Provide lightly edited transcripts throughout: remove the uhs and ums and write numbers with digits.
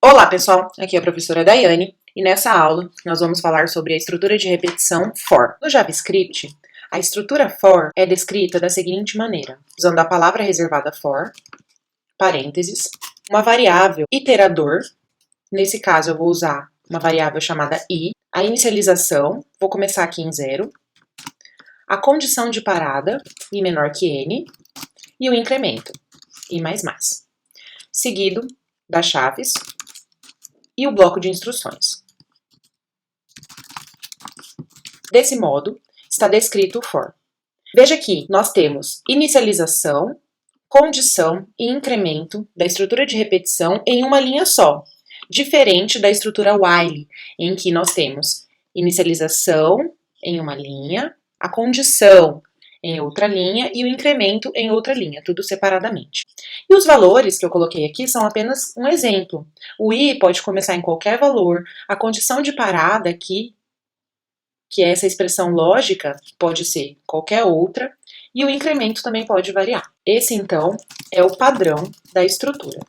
Olá pessoal, aqui é a professora Daiane e nessa aula nós vamos falar sobre a estrutura de repetição for. No JavaScript, a estrutura for é descrita da seguinte maneira, usando a palavra reservada for, parênteses, uma variável iterador, nesse caso eu vou usar uma variável chamada i, a inicialização, vou começar aqui em 0, a condição de parada, i menor que n, e o incremento, i++, seguido das chaves e o bloco de instruções. Desse modo, está descrito o for. Veja que nós temos inicialização, condição e incremento da estrutura de repetição em uma linha só, diferente da estrutura while, em que nós temos inicialização em uma linha, a condição em outra linha e o incremento em outra linha, tudo separadamente. E os valores que eu coloquei aqui são apenas um exemplo. O i pode começar em qualquer valor, a condição de parada aqui, que é essa expressão lógica, pode ser qualquer outra, e o incremento também pode variar. Esse, então, é o padrão da estrutura.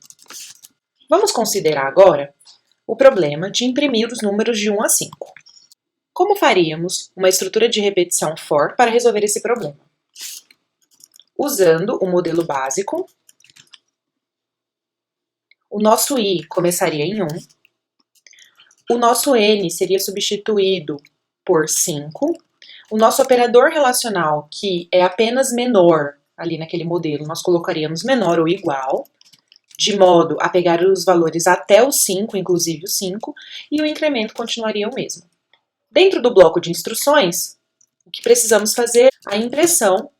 Vamos considerar agora o problema de imprimir os números de 1 a 5. Como faríamos uma estrutura de repetição for para resolver esse problema? Usando o modelo básico, o nosso i começaria em 1, o nosso n seria substituído por 5, o nosso operador relacional, que é apenas menor, ali naquele modelo, nós colocaríamos menor ou igual, de modo a pegar os valores até o 5, inclusive o 5, e o incremento continuaria o mesmo. Dentro do bloco de instruções, o que precisamos fazer é a impressão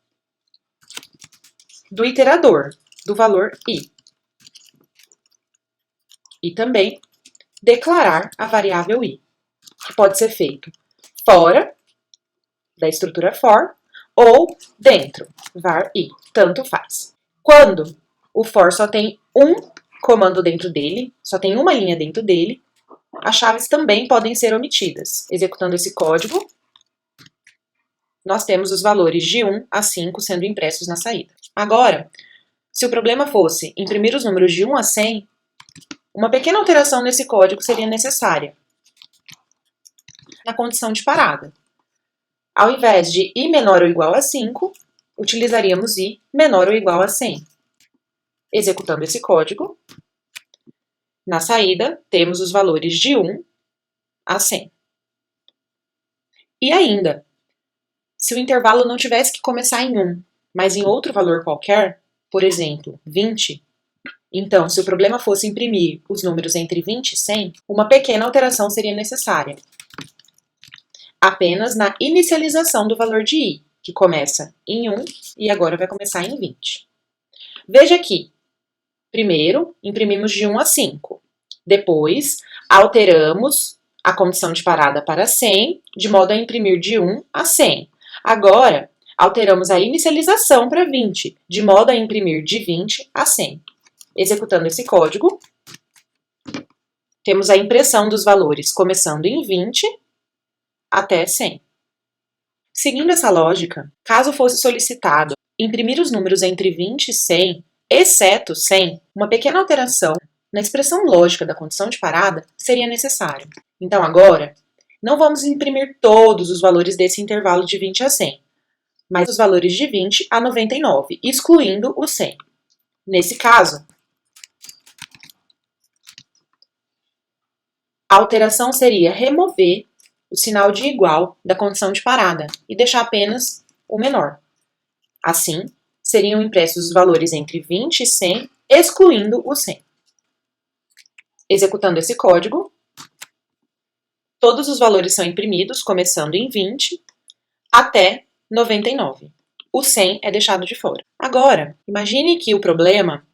do iterador, do valor i. E também declarar a variável i, que pode ser feito fora da estrutura for ou dentro, var i, tanto faz. Quando o for só tem um comando dentro dele, só tem uma linha dentro dele, as chaves também podem ser omitidas. Executando esse código, nós temos os valores de 1 a 5 sendo impressos na saída. Agora, se o problema fosse imprimir os números de 1 a 100, uma pequena alteração nesse código seria necessária. Na condição de parada. Ao invés de i menor ou igual a 5, utilizaríamos i menor ou igual a 100. Executando esse código, na saída, temos os valores de 1 a 100. E ainda, se o intervalo não tivesse que começar em 1, mas em outro valor qualquer, por exemplo, 20, então, se o problema fosse imprimir os números entre 20 e 100, uma pequena alteração seria necessária. Apenas na inicialização do valor de i, que começa em 1 e agora vai começar em 20. Veja aqui. Primeiro, imprimimos de 1 a 5. Depois, alteramos a condição de parada para 100, de modo a imprimir de 1 a 100. Agora, alteramos a inicialização para 20, de modo a imprimir de 20 a 100. Executando esse código, temos a impressão dos valores começando em 20 até 100. Seguindo essa lógica, caso fosse solicitado imprimir os números entre 20 e 100, exceto 100, uma pequena alteração na expressão lógica da condição de parada seria necessária. Então agora, não vamos imprimir todos os valores desse intervalo de 20 a 100, mas os valores de 20 a 99, excluindo o 100. Nesse caso, a alteração seria remover o sinal de igual da condição de parada e deixar apenas o menor. Assim, seriam impressos os valores entre 20 e 100, excluindo o 100. Executando esse código, todos os valores são imprimidos, começando em 20 até 99. O 100 é deixado de fora. Agora, imagine que o problema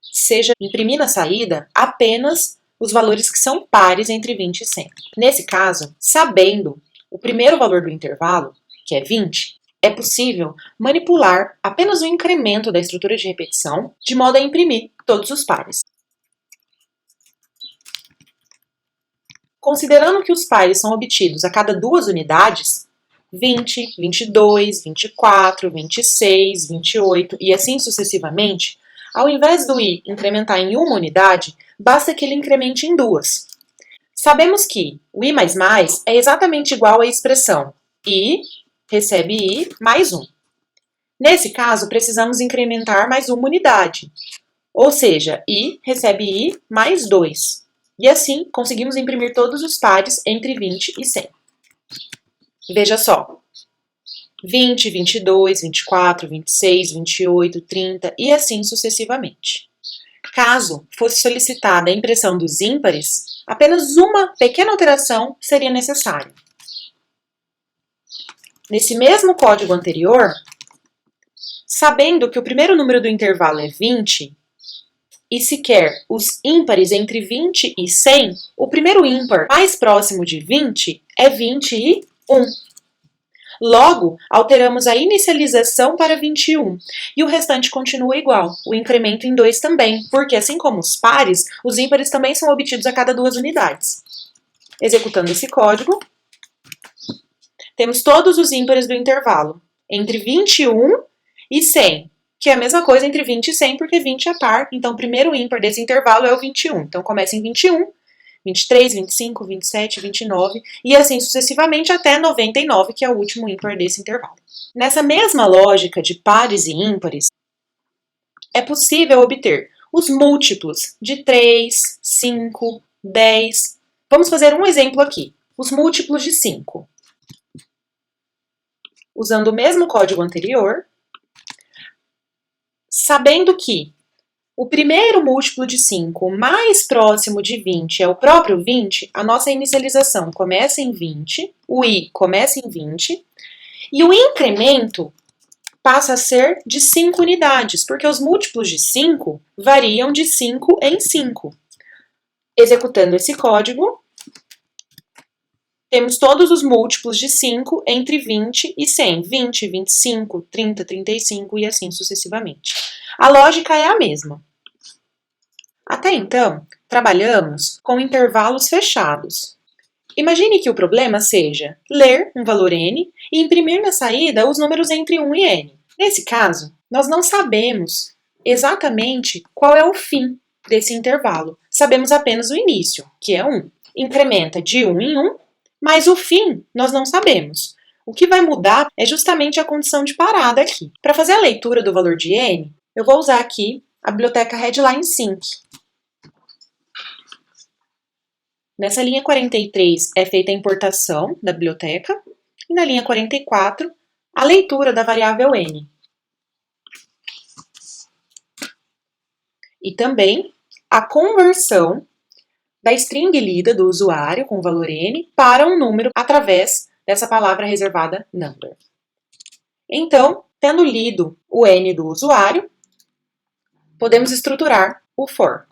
seja imprimir na saída apenas os valores que são pares entre 20 e 100. Nesse caso, sabendo o primeiro valor do intervalo, que é 20, é possível manipular apenas o incremento da estrutura de repetição, de modo a imprimir todos os pares. Considerando que os pares são obtidos a cada 2 unidades, 20, 22, 24, 26, 28 e assim sucessivamente, ao invés do i incrementar em uma unidade, basta que ele incremente em 2. Sabemos que o i++ é exatamente igual à expressão i recebe i mais 1. Nesse caso, precisamos incrementar mais uma unidade, ou seja, i recebe i mais 2. E assim, conseguimos imprimir todos os pares entre 20 e 100. Veja só, 20, 22, 24, 26, 28, 30 e assim sucessivamente. Caso fosse solicitada a impressão dos ímpares, apenas uma pequena alteração seria necessária. Nesse mesmo código anterior, sabendo que o primeiro número do intervalo é 20, e se quer os ímpares entre 20 e 100, o primeiro ímpar mais próximo de 20 é 21. Logo, alteramos a inicialização para 21 e o restante continua igual, o incremento em 2 também, porque assim como os pares, os ímpares também são obtidos a cada 2 unidades. Executando esse código, temos todos os ímpares do intervalo, entre 21 e 100, que é a mesma coisa entre 20 e 100, porque 20 é par, então o primeiro ímpar desse intervalo é o 21. Então começa em 21, 23, 25, 27, 29 e assim sucessivamente até 99, que é o último ímpar desse intervalo. Nessa mesma lógica de pares e ímpares, é possível obter os múltiplos de 3, 5, 10. Vamos fazer um exemplo aqui, os múltiplos de 5. Usando o mesmo código anterior, sabendo que o primeiro múltiplo de 5 mais próximo de 20 é o próprio 20, a nossa inicialização começa em 20, o i começa em 20, e o incremento passa a ser de 5 unidades, porque os múltiplos de 5 variam de 5 em 5. Executando esse código, temos todos os múltiplos de 5 entre 20 e 100. 20, 25, 30, 35 e assim sucessivamente. A lógica é a mesma. Até então, trabalhamos com intervalos fechados. Imagine que o problema seja ler um valor n e imprimir na saída os números entre 1 e n. Nesse caso, nós não sabemos exatamente qual é o fim desse intervalo. Sabemos apenas o início, que é 1. Incrementa de 1 em 1, mas o fim nós não sabemos. O que vai mudar é justamente a condição de parada aqui. Para fazer a leitura do valor de n, eu vou usar aqui a biblioteca Headline Sync. Nessa linha 43 é feita a importação da biblioteca e na linha 44 a leitura da variável n. E também a conversão da string lida do usuário com o valor n para um número através dessa palavra reservada number. Então, tendo lido o n do usuário, podemos estruturar o for.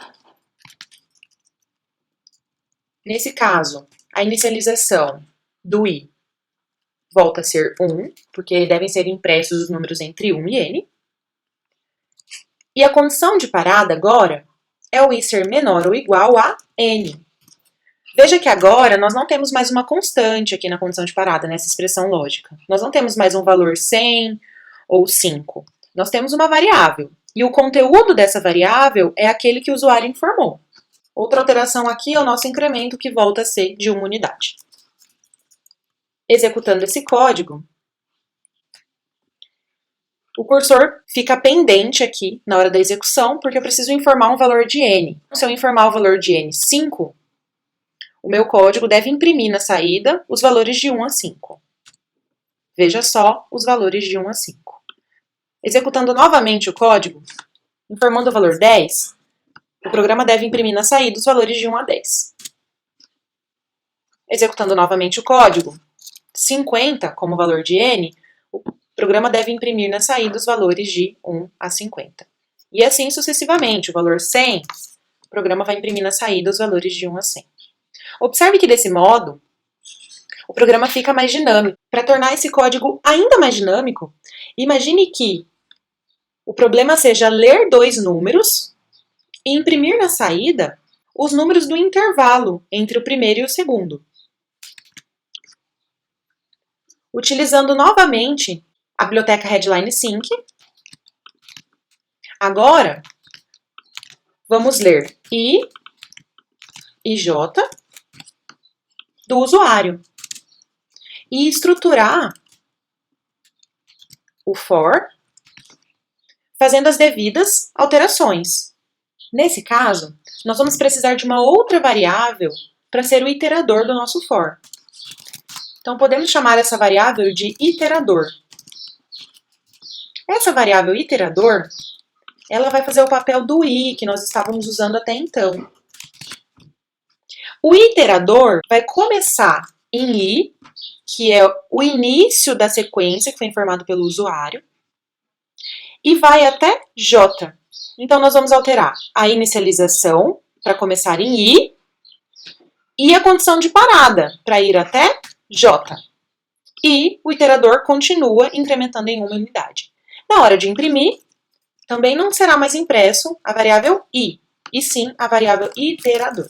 Nesse caso, a inicialização do i volta a ser 1, porque devem ser impressos os números entre 1 e n. E a condição de parada agora é o i ser menor ou igual a n. Veja que agora nós não temos mais uma constante aqui na condição de parada, nessa expressão lógica. Nós não temos mais um valor 100 ou 5. Nós temos uma variável. E o conteúdo dessa variável é aquele que o usuário informou. Outra alteração aqui é o nosso incremento, que volta a ser de 1 unidade. Executando esse código, o cursor fica pendente aqui na hora da execução, porque eu preciso informar um valor de n. Se eu informar o valor de n 5, o meu código deve imprimir na saída os valores de 1 a 5. Veja só os valores de 1 a 5. Executando novamente o código, informando o valor 10, o programa deve imprimir na saída os valores de 1 a 10. Executando novamente o código, 50 como valor de n, o programa deve imprimir na saída os valores de 1 a 50. E assim sucessivamente, o valor 100, o programa vai imprimir na saída os valores de 1 a 100. Observe que desse modo, o programa fica mais dinâmico. Para tornar esse código ainda mais dinâmico, imagine que o problema seja ler 2 números e imprimir na saída os números do intervalo entre o primeiro e o segundo. Utilizando novamente a biblioteca Headline Sync, agora vamos ler i e j do usuário. E estruturar o for fazendo as devidas alterações. Nesse caso, nós vamos precisar de uma outra variável para ser o iterador do nosso for. Então, podemos chamar essa variável de iterador. Essa variável iterador, ela vai fazer o papel do i, que nós estávamos usando até então. O iterador vai começar em i, que é o início da sequência que foi informado pelo usuário, e vai até j. Então, nós vamos alterar a inicialização para começar em i e a condição de parada para ir até j. E o iterador continua incrementando em uma unidade. Na hora de imprimir, também não será mais impresso a variável i, e sim a variável iterador.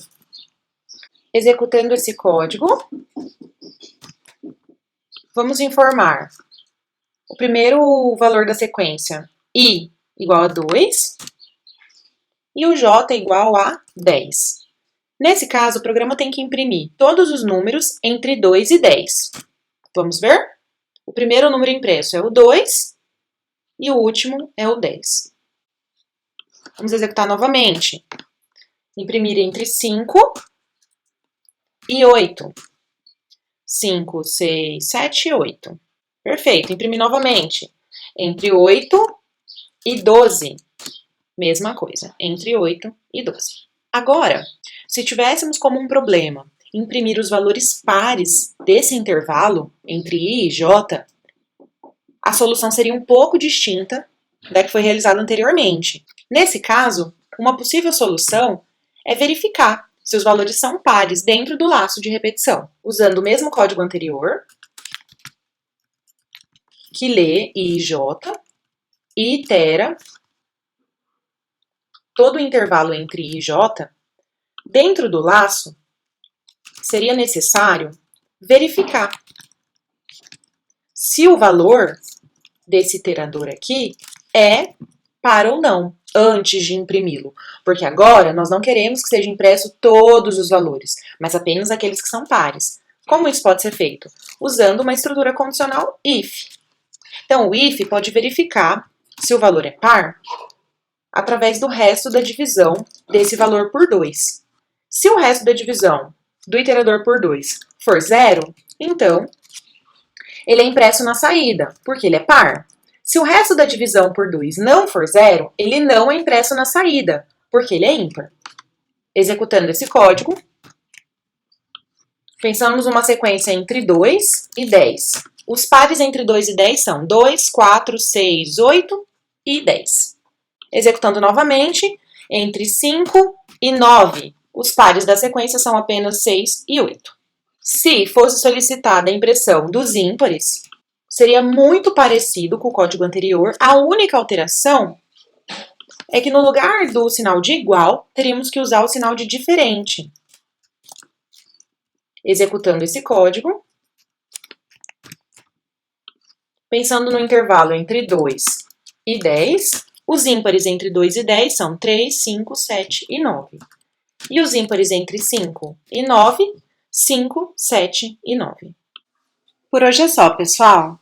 Executando esse código, vamos informar o primeiro valor da sequência, i igual a 2, e o j igual a 10. Nesse caso, o programa tem que imprimir todos os números entre 2 e 10. Vamos ver? O primeiro número impresso é o 2 e o último é o 10. Vamos executar novamente. Imprimir entre 5 e 8. 5, 6, 7 e 8. Perfeito. Imprimir novamente. Entre 8 e 12. Mesma coisa. Entre 8 e 12. Agora, se tivéssemos como um problema imprimir os valores pares desse intervalo entre i e j, a solução seria um pouco distinta da que foi realizada anteriormente. Nesse caso, uma possível solução é verificar se os valores são pares dentro do laço de repetição, usando o mesmo código anterior, que lê i e j e itera todo o intervalo entre i e j. Dentro do laço, seria necessário verificar se o valor desse iterador aqui é par ou não, antes de imprimi-lo. Porque agora nós não queremos que seja impresso todos os valores, mas apenas aqueles que são pares. Como isso pode ser feito? Usando uma estrutura condicional if. Então, o if pode verificar se o valor é par através do resto da divisão desse valor por 2. Se o resto da divisão do iterador por 2 for 0, então ele é impresso na saída, porque ele é par. Se o resto da divisão por 2 não for 0, ele não é impresso na saída, porque ele é ímpar. Executando esse código, pensamos numa sequência entre 2 e 10. Os pares entre 2 e 10 são 2, 4, 6, 8 e 10. Executando novamente, entre 5 e 9. Os pares da sequência são apenas 6 e 8. Se fosse solicitada a impressão dos ímpares, seria muito parecido com o código anterior. A única alteração é que no lugar do sinal de igual, teríamos que usar o sinal de diferente. Executando esse código, pensando no intervalo entre 2 e 10, os ímpares entre 2 e 10 são 3, 5, 7 e 9. E os ímpares entre 5 e 9, 5, 7 e 9. Por hoje é só, pessoal.